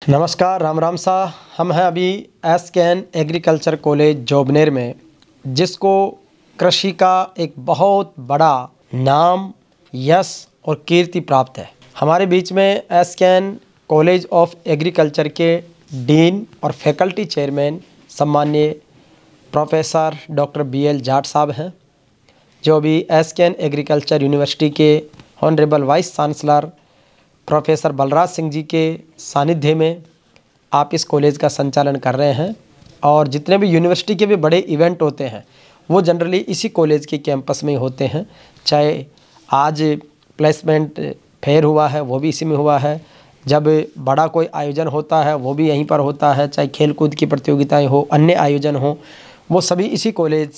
नमस्कार, राम राम सा। हम हैं अभी एसकेएन एग्रीकल्चर कॉलेज जोबनेर में, जिसको कृषि का एक बहुत बड़ा नाम, यश और कीर्ति प्राप्त है। हमारे बीच में एसकेएन कॉलेज ऑफ एग्रीकल्चर के डीन और फैकल्टी चेयरमैन सम्माननीय प्रोफेसर डॉक्टर BL जाट साहब हैं, जो अभी एसकेएन एग्रीकल्चर यूनिवर्सिटी के honourable vice chancellor professor Balraj Singh ji के सानिध्य में आप इस कॉलेज का संचालन कर रहे हैं। और जितने भी यूनिवर्सिटी के भी बड़े इवेंट होते हैं वो जनरली इसी कॉलेज के कैंपस में ही होते हैं। चाहे आज प्लेसमेंट फेयर हुआ है वो भी इसी में हुआ है, जब बड़ा कोई आयोजन होता है वो भी यहीं पर होता है, चाहे खेलकूद की प्रतियोगिताएं हो, अन्य आयोजन हो, वो सभी इसी कॉलेज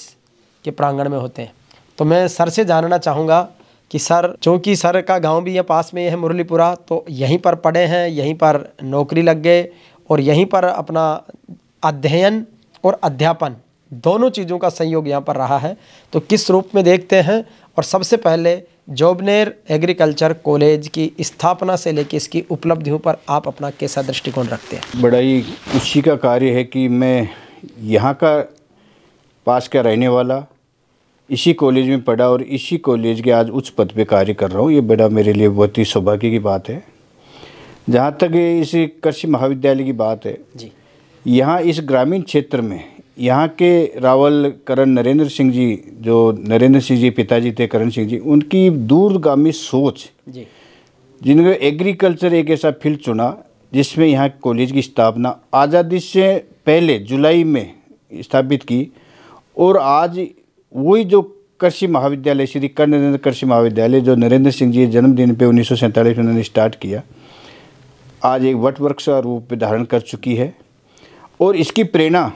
के प्रांगण में होते हैं। तो मैं सर से जानना चाहूँगा कि सर, चूँकि सर का गांव भी यहाँ पास में है मुरलीपुरा, तो यहीं पर पढ़े हैं, यहीं पर नौकरी लग गए और यहीं पर अपना अध्ययन और अध्यापन दोनों चीज़ों का संयोग यहाँ पर रहा है, तो किस रूप में देखते हैं? और सबसे पहले जोबनेर एग्रीकल्चर कॉलेज की स्थापना से लेकर इसकी उपलब्धियों पर आप अपना कैसा दृष्टिकोण रखते हैं? बड़ा ही खुशी का कार्य है कि मैं यहाँ का पास का रहने वाला, इसी कॉलेज में पढ़ा और इसी कॉलेज के आज उच्च पद पे कार्य कर रहा हूँ। ये बड़ा मेरे लिए बहुत ही सौभाग्य की बात है। जहाँ तक इस कृषि महाविद्यालय की बात है जी, यहाँ इस ग्रामीण क्षेत्र में यहाँ के रावल करण नरेंद्र सिंह जी, जो नरेंद्र सिंह जी पिताजी थे करण सिंह जी, उनकी दूरगामी सोच जी, जिन्होंने एग्रीकल्चर एक ऐसा फील्ड चुना जिसमें यहाँ कॉलेज की स्थापना आज़ादी से पहले जुलाई में स्थापित की। और आज वही जो कृषि महाविद्यालय, श्री कर्ण नरेंद्र कृषि महाविद्यालय, जो नरेंद्र सिंह जी जन्मदिन पे 1947 में उन्होंने स्टार्ट किया, आज एक वट वृक्ष का रूप धारण कर चुकी है। और इसकी प्रेरणा,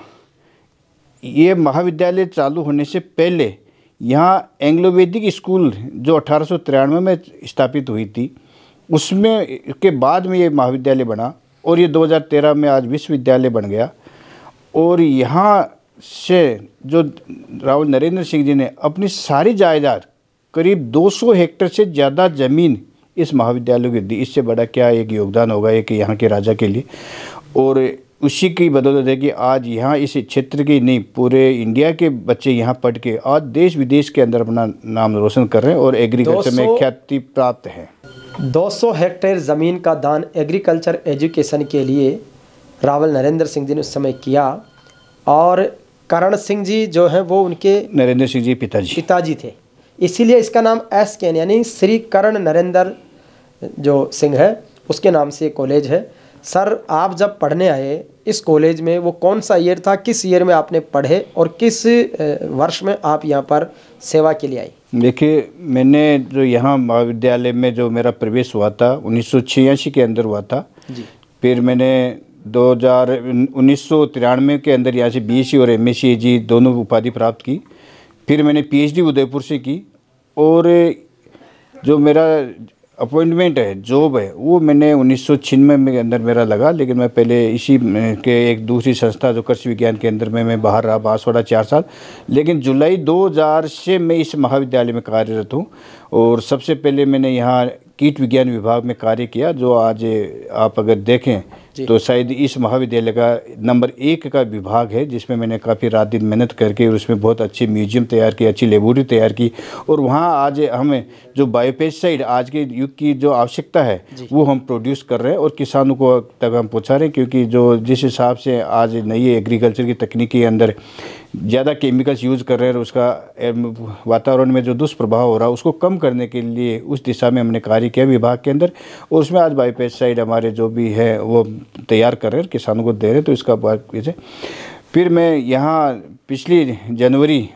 ये महाविद्यालय चालू होने से पहले यहाँ एंग्लो वैदिक स्कूल जो 1893 में स्थापित हुई थी, उसमें के बाद में ये महाविद्यालय बना और ये 2013 में आज विश्वविद्यालय बन गया। और यहाँ से जो रावल नरेंद्र सिंह जी ने अपनी सारी जायदाद, करीब 200 हेक्टेयर से ज़्यादा ज़मीन इस महाविद्यालय को दी। इससे बड़ा क्या एक योगदान होगा एक यहाँ के राजा के लिए। और उसी की बदौलत है कि आज यहाँ इस क्षेत्र की नहीं, पूरे इंडिया के बच्चे यहाँ पढ़ के आज देश विदेश के अंदर अपना नाम रोशन कर रहे हैं और एग्रीकल्चर में ख्याति प्राप्त है। 200 हेक्टेयर ज़मीन का दान एग्रीकल्चर एजुकेशन के लिए रावल नरेंद्र सिंह जी ने उस समय किया। और करण सिंह जी जो हैं वो उनके नरेंद्र सिंह जी पिताजी थे, इसीलिए इसका नाम एसकेएन यानी श्री कर्ण नरेंद्र जो सिंह है उसके नाम से कॉलेज है। सर, आप जब पढ़ने आए इस कॉलेज में, वो कौन सा ईयर था, किस ईयर में आपने पढ़े और किस वर्ष में आप यहाँ पर सेवा के लिए आए? देखिए, मैंने जो यहाँ महाविद्यालय में जो मेरा प्रवेश हुआ था 1986 के अंदर हुआ था जी। फिर मैंने 1993 के अंदर यहाँ से BSc और MSc जी दोनों उपाधि प्राप्त की। फिर मैंने PhD उदयपुर से की। और जो मेरा अपॉइंटमेंट है, जॉब है, वो मैंने 1996 के अंदर मेरा लगा। लेकिन मैं पहले इसी के एक दूसरी संस्था जो कृषि विज्ञान के अंदर मैं बाहर रहा, बांसवाड़ा 4 साल। लेकिन जुलाई 2000 से मैं इस महाविद्यालय में कार्यरत हूँ। और सबसे पहले मैंने यहाँ कीट विज्ञान विभाग में कार्य किया, जो आज आप अगर देखें तो शायद इस महाविद्यालय का नंबर 1 का विभाग है, जिसमें मैंने काफ़ी रात दिन मेहनत करके उसमें बहुत अच्छी म्यूजियम तैयार की, अच्छी लेबोरेटरी तैयार की। और वहाँ आज हमें जो बायोपेस्टिसाइड आज के युग की जो आवश्यकता है वो हम प्रोड्यूस कर रहे हैं और किसानों को तक हम पहुँचा रहे हैं। क्योंकि जो जिस हिसाब से आज नई एग्रीकल्चर की तकनीक के अंदर ज़्यादा केमिकल्स यूज़ कर रहे हैं और उसका वातावरण में जो दुष्प्रभाव हो रहा है उसको कम करने के लिए उस दिशा में हमने कार्य किया विभाग के अंदर। और उसमें आज बायोपेस्टिसाइड हमारे जो भी है वो तैयार कर रहे हैं, किसानों को दे रहे हैं। तो इसका बात कीजिए। फिर मैं यहाँ पिछली जनवरी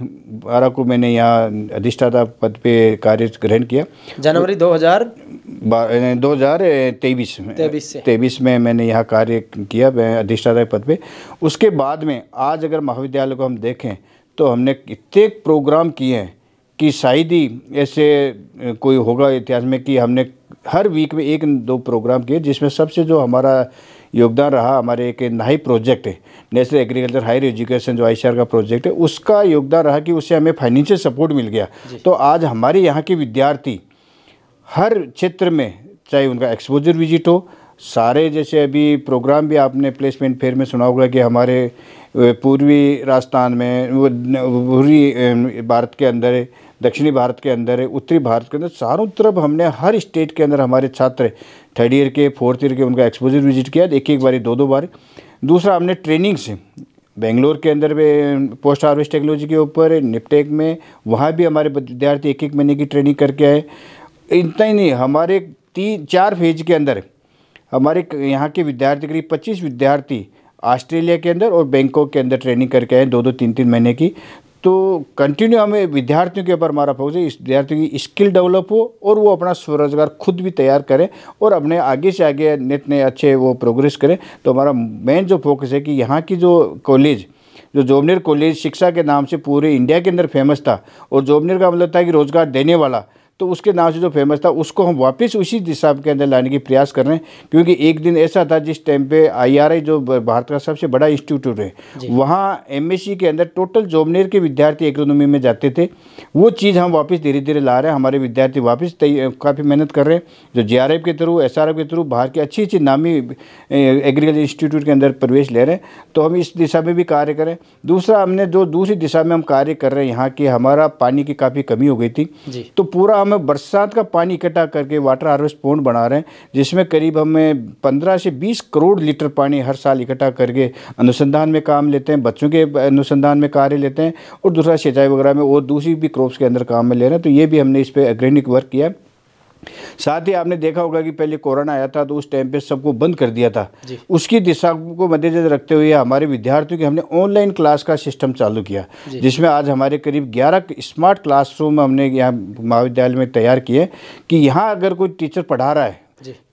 12 को मैंने यहाँ अधिष्ठाता पद पे कार्य ग्रहण किया। जनवरी 2023 में मैंने यहाँ कार्य किया अधिष्ठाता पद पे। उसके बाद में आज अगर महाविद्यालय को हम देखें तो हमने इतने प्रोग्राम किए हैं कि शायद ही ऐसे कोई होगा इतिहास में कि हमने हर वीक में 1-2 प्रोग्राम किए। जिसमें सबसे जो हमारा योगदान रहा, हमारे एक NHAI प्रोजेक्ट है, नेशनल एग्रीकल्चर हायर एजुकेशन, जो ICAR का प्रोजेक्ट है, उसका योगदान रहा कि उससे हमें फाइनेंशियल सपोर्ट मिल गया। तो आज हमारे यहाँ के विद्यार्थी हर क्षेत्र में, चाहे उनका एक्सपोजर विजिट हो, सारे जैसे अभी प्रोग्राम भी आपने प्लेसमेंट फेयर में सुना होगा कि हमारे पूर्वी राजस्थान में, पूर्वी भारत के अंदर है, दक्षिणी भारत के अंदर है, उत्तरी भारत के अंदर, चारों तरफ हमने हर स्टेट के अंदर हमारे छात्र 3rd ईयर के 4th ईयर के उनका एक्सपोजर विजिट किया, एक बारी 2 बार। दूसरा हमने ट्रेनिंग से बेंगलोर के अंदर पोस्ट हार्वेस्ट टेक्नोलॉजी के ऊपर निपटेक में, वहाँ भी हमारे विद्यार्थी 1 महीने की ट्रेनिंग करके आए। इतना ही नहीं, हमारे 3-4 फेज के अंदर हमारे यहाँ के विद्यार्थी करीब 25 विद्यार्थी ऑस्ट्रेलिया के अंदर और बैंकॉक के अंदर ट्रेनिंग करके आए 2-2, 3-3 महीने की। तो कंटिन्यू हमें विद्यार्थियों के ऊपर हमारा फोकस है, इस विद्यार्थियों की स्किल डेवलप हो और वो अपना स्वरोजगार खुद भी तैयार करें और अपने आगे से आगे नए अच्छे वो प्रोग्रेस करें। तो हमारा मेन जो फोकस है कि यहाँ की जो कॉलेज, जो जोबनेर कॉलेज शिक्षा के नाम से पूरे इंडिया के अंदर फेमस था, और जोबनेर का मतलब था कि रोजगार देने वाला, तो उसके नाम से जो फेमस था उसको हम वापस उसी दिशा के अंदर लाने की प्रयास कर रहे हैं। क्योंकि एक दिन ऐसा था जिस टाइम पे IRI जो भारत का सबसे बड़ा इंस्टीट्यूट है, वहाँ MSc के अंदर टोटल जोबनेर के विद्यार्थी एग्रोनॉमी में जाते थे। वो चीज़ हम वापस धीरे धीरे ला रहे हैं, हमारे विद्यार्थी वापस काफ़ी मेहनत कर रहे हैं, जो JRF के थ्रू, SRF के थ्रू बाहर के अच्छी नामी एग्रीकल्चर इंस्टीट्यूट के अंदर प्रवेश ले रहे हैं। तो हम इस दिशा में भी कार्य करें। दूसरा, हमने जो दूसरी दिशा में हम कार्य कर रहे हैं, यहाँ की हमारा पानी की काफ़ी कमी हो गई थी, तो पूरा हमें बरसात का पानी इकट्ठा करके वाटर हार्वेस्ट पॉन्ड बना रहे हैं, जिसमें करीब हमें 15 से 20 करोड़ लीटर पानी हर साल इकट्ठा करके अनुसंधान में काम लेते हैं, बच्चों के अनुसंधान में कार्य लेते हैं, और दूसरा सिंचाई वगैरह में और दूसरी भी क्रॉप्स के अंदर काम में ले रहे हैं। तो ये भी हमने इस पर अग्रणी वर्क किया। साथ ही आपने देखा होगा कि पहले कोरोना आया था तो उस टाइम पे सबको बंद कर दिया था, उसकी दिशा को मद्देनजर रखते हुए हमारे विद्यार्थियों की हमने ऑनलाइन क्लास का सिस्टम चालू किया, जिसमें आज हमारे करीब 11 स्मार्ट क्लासरूम हमने यहाँ महाविद्यालय में तैयार किए कि यहाँ अगर कोई टीचर पढ़ा रहा है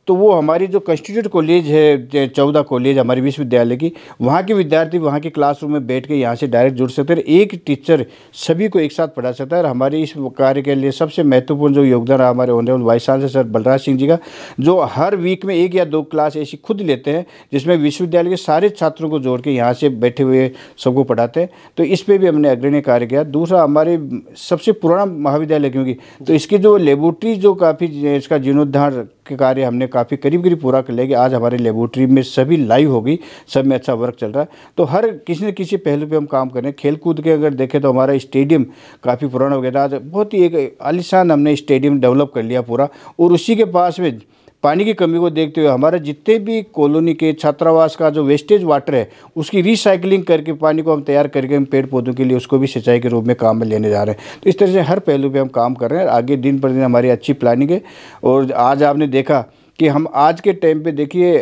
तो वो हमारी जो कंस्टिट्यूट कॉलेज है, 14 कॉलेज हमारे विश्वविद्यालय की, वहाँ के विद्यार्थी वहाँ के क्लासरूम में बैठ के यहाँ से डायरेक्ट जुड़ सकते हैं। एक टीचर सभी को एक साथ पढ़ा सकता है। और हमारे इस कार्य के लिए सबसे महत्वपूर्ण जो योगदान है हमारे honourable vice chancellor sir Balraj Singh ji का, जो हर वीक में 1 या 2 क्लास ऐसी खुद लेते हैं, जिसमें विश्वविद्यालय के सारे छात्रों को जोड़ के यहाँ से बैठे हुए सबको पढ़ाते हैं। तो इस पर भी हमने अग्रणी कार्य किया। दूसरा, हमारे सबसे पुराना महाविद्यालय क्योंकि, तो इसकी जो लेबोरेटरी जो काफ़ी इसका जीर्णोद्धार के कार्य हमने काफ़ी करीब पूरा कर लिया कि आज हमारे लेबोरेटरी में सभी लाइव होगी, सब में अच्छा वर्क चल रहा है। तो हर किसी न किसी पहलू पे हम काम कर रहे हैं। खेल कूद के अगर देखें तो हमारा स्टेडियम काफ़ी पुराना हो गया था, आज बहुत ही एक आलीशान हमने स्टेडियम डेवलप कर लिया पूरा। और उसी के पास में पानी की कमी को देखते हुए हमारे जितने भी कॉलोनी के छात्रावास का जो वेस्टेज वाटर है उसकी रिसाइकलिंग करके पानी को हम तैयार करके हम पेड़ पौधों के लिए उसको भी सिंचाई के रूप में काम में लेने जा रहे हैं। तो इस तरह से हर पहलू पे हम काम कर रहे हैं। आगे दिन पर दिन हमारी अच्छी प्लानिंग है। और आज आपने देखा कि हम आज के टाइम पे देखिए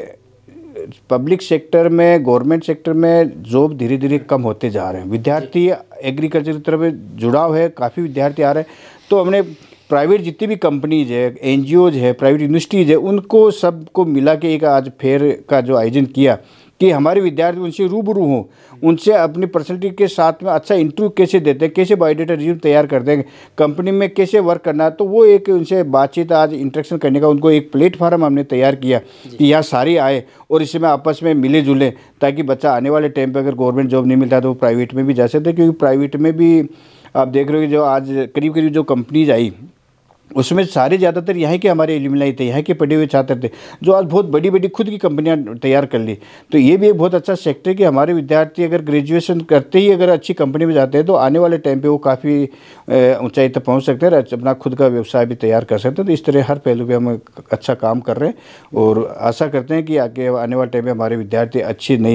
पब्लिक सेक्टर में, गवर्नमेंट सेक्टर में जॉब धीरे धीरे कम होते जा रहे हैं। विद्यार्थी एग्रीकल्चर की तरफ जुड़ाव है, काफ़ी विद्यार्थी आ रहे हैं। तो हमने प्राइवेट जितनी भी कंपनीज है, NGOज है, प्राइवेट यूनिवर्सिटीज़ है, उनको सबको मिला के एक आज फेयर का जो आयोजन किया कि हमारे विद्यार्थी उनसे रूबरू हों, उनसे अपनी पर्सनैलिटी के साथ में अच्छा इंटरव्यू कैसे देते हैं, कैसे बायोडेटा रिज्यूम तैयार करते हैं, कंपनी में कैसे वर्क करना है। तो वो एक उनसे बातचीत, आज इंटरेक्शन करने का उनको एक प्लेटफार्म हमने तैयार किया कि यहाँ सारे आए और इसमें आपस में मिले जुले, ताकि बच्चा आने वाले टाइम पर अगर गवर्नमेंट जॉब नहीं मिलता तो वो प्राइवेट में भी जा सकते। क्योंकि प्राइवेट में भी आप देख रहे हो कि जो आज करीब करीब जो कंपनीज आई उसमें सारे ज़्यादातर यहाँ के हमारे एल्यूमिनाई थे, यहाँ के पढ़े हुए छात्र थे, जो आज बहुत बड़ी बड़ी खुद की कंपनियाँ तैयार कर ली। तो ये भी एक बहुत अच्छा सेक्टर है कि हमारे विद्यार्थी अगर ग्रेजुएशन करते ही अगर अच्छी कंपनी में जाते हैं तो आने वाले टाइम पे वो काफ़ी ऊंचाई तक पहुँच सकते हैं, अपना खुद का व्यवसाय भी तैयार कर सकते हैं। तो इस तरह हर पहलू पर हम अच्छा काम कर रहे हैं और आशा करते हैं कि आगे आने वाले टाइम में हमारे विद्यार्थी अच्छी नई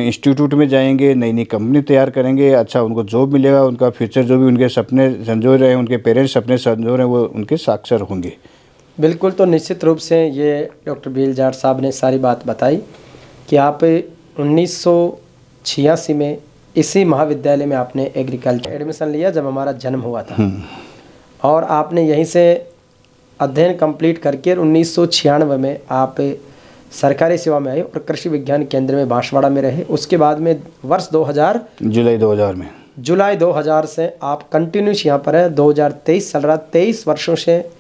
इंस्टीट्यूट में जाएंगे, नई नई कंपनी तैयार करेंगे, अच्छा उनको जॉब मिलेगा, उनका फ्यूचर जो भी उनके सपने संजो रहे हैं, उनके पेरेंट्स अपने संजो रहे हैं, वो उनके साक्षर होंगे। बिल्कुल। तो निश्चित रूप से ये डॉक्टर बीएल जाट साहब ने सारी बात बताई कि आप 1986 में इसी महाविद्यालय में आपने एग्रीकल्चर एडमिशन लिया जब हमारा जन्म हुआ था, और आपने यहीं से अध्ययन कंप्लीट करके 1996 में आप सरकारी सेवा में आए और कृषि विज्ञान केंद्र में बांसवाड़ा में रहे। उसके बाद में वर्ष 2000 जुलाई 2000 से आप कंटिन्यूस यहाँ पर है। 2023 चल रहा, 23 वर्षों से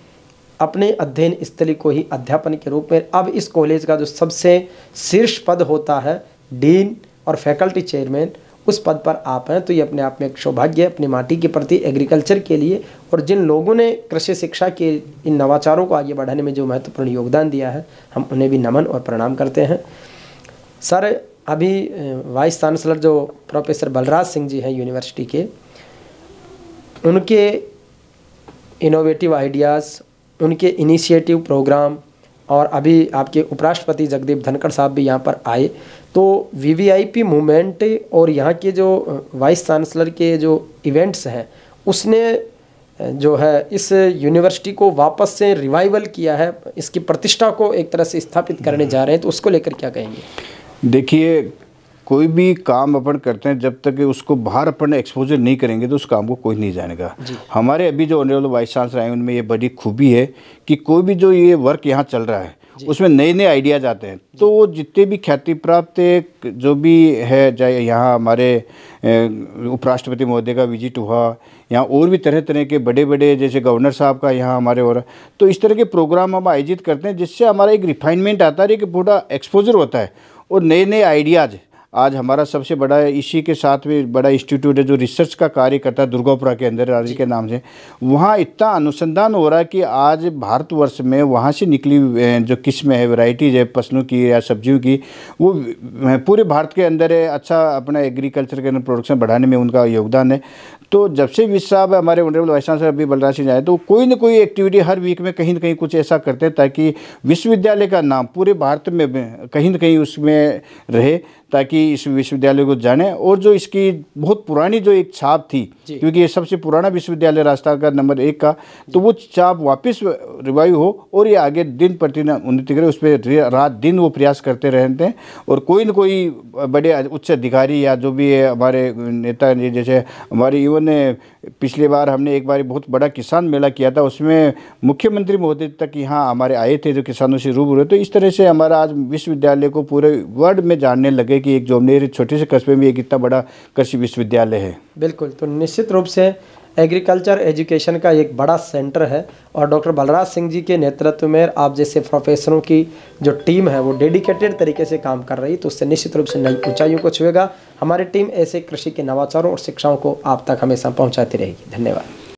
अपने अध्ययन स्थली को ही अध्यापन के रूप में, अब इस कॉलेज का जो सबसे शीर्ष पद होता है डीन और फैकल्टी चेयरमैन, उस पद पर आप हैं, तो ये अपने आप में एक सौभाग्य है अपनी माटी के प्रति, एग्रीकल्चर के लिए। और जिन लोगों ने कृषि शिक्षा के इन नवाचारों को आगे बढ़ाने में जो महत्वपूर्ण योगदान दिया है, हम उन्हें भी नमन और प्रणाम करते हैं। सर, अभी वाइस चांसलर जो प्रोफेसर बलराज सिंह जी हैं यूनिवर्सिटी के, उनके इनोवेटिव आइडियाज़, उनके इनिशिएटिव प्रोग्राम, और अभी आपके उपराष्ट्रपति जगदीप धनखड़ साहब भी यहाँ पर आए, तो वीवीआईपी मूवमेंट और यहाँ के जो वाइस चांसलर के जो इवेंट्स हैं, उसने जो है इस यूनिवर्सिटी को वापस से रिवाइवल किया है, इसकी प्रतिष्ठा को एक तरह से स्थापित करने जा रहे हैं, तो उसको लेकर क्या कहेंगे? देखिए, कोई भी काम अपन करते हैं, जब तक उसको बाहर अपन एक्सपोजर नहीं करेंगे तो उस काम को कोई नहीं जानेगा। हमारे अभी जो ऑनरेबल वाइस चांसलर आए, उनमें ये बड़ी खूबी है कि कोई भी जो ये वर्क यहाँ चल रहा है उसमें नए नए आइडियाज़ आते हैं, तो वो जितने भी ख्याति प्राप्त जो भी है, चाहे यहाँ हमारे उपराष्ट्रपति महोदय का विजिट हुआ, यहाँ और भी तरह तरह के बड़े बड़े, जैसे गवर्नर साहब का यहाँ हमारे हो रहा, तो इस तरह के प्रोग्राम हम आयोजित करते हैं, जिससे हमारा एक रिफाइनमेंट आता है, एक पूरा एक्सपोजर होता है और नए नए आइडियाज़। आज हमारा सबसे बड़ा इसी के साथ में बड़ा इंस्टीट्यूट है जो रिसर्च का कार्य करता है दुर्गापुरा के अंदर, राज्य के नाम से। वहाँ इतना अनुसंधान हो रहा है कि आज भारतवर्ष में वहाँ से निकली जो किस्में है, वैरायटीज़ है फसलों की या सब्जियों की, वो पूरे भारत के अंदर है। अच्छा, अपना एग्रीकल्चर के अंदर प्रोडक्शन बढ़ाने में उनका योगदान है। तो जब से विश्व साहब हमारे ऑनरेबल वाइस चांसलर अभी बलराज सिंह आए, तो कोई ना कोई एक्टिविटी हर वीक में कहीं ना कहीं कुछ ऐसा करते हैं ताकि विश्वविद्यालय का नाम पूरे भारत में कहीं ना कहीं उसमें रहे, ताकि इस विश्वविद्यालय को जाने। और जो इसकी बहुत पुरानी जो एक छाप थी, क्योंकि ये सबसे पुराना विश्वविद्यालय राजस्थान का नंबर 1 का, तो वो छाप वापस रिवाइव हो और ये आगे दिन प्रतिदिन उन्नति करे, उस पर रात दिन वो प्रयास करते रहते हैं। और कोई न कोई बड़े उच्च अधिकारी या जो भी है हमारे नेता, जैसे हमारे युवा ने पिछली बार हमने एक बार बहुत बड़ा किसान मेला किया था, उसमें मुख्यमंत्री महोदय तक यहाँ हमारे आए थे जो किसानों से रूबरू। तो इस तरह से हमारा आज विश्वविद्यालय को पूरे वर्ल्ड में जानने लगे कि एक जोबनेर छोटे से कस्बे में एक इतना बड़ा कृषि विश्वविद्यालय है। बिल्कुल, तो निश्चित रूप से एग्रीकल्चर एजुकेशन का एक बड़ा सेंटर है, और डॉक्टर बलराज सिंह जी के नेतृत्व में आप जैसे प्रोफेसरों की जो टीम है वो डेडिकेटेड तरीके से काम कर रही, तो उससे निश्चित रूप से नई ऊंचाइयों को छुएगा। हमारी टीम ऐसे कृषि के नवाचारों और शिक्षाओं को आप तक हमेशा पहुंचाती रहेगी। धन्यवाद।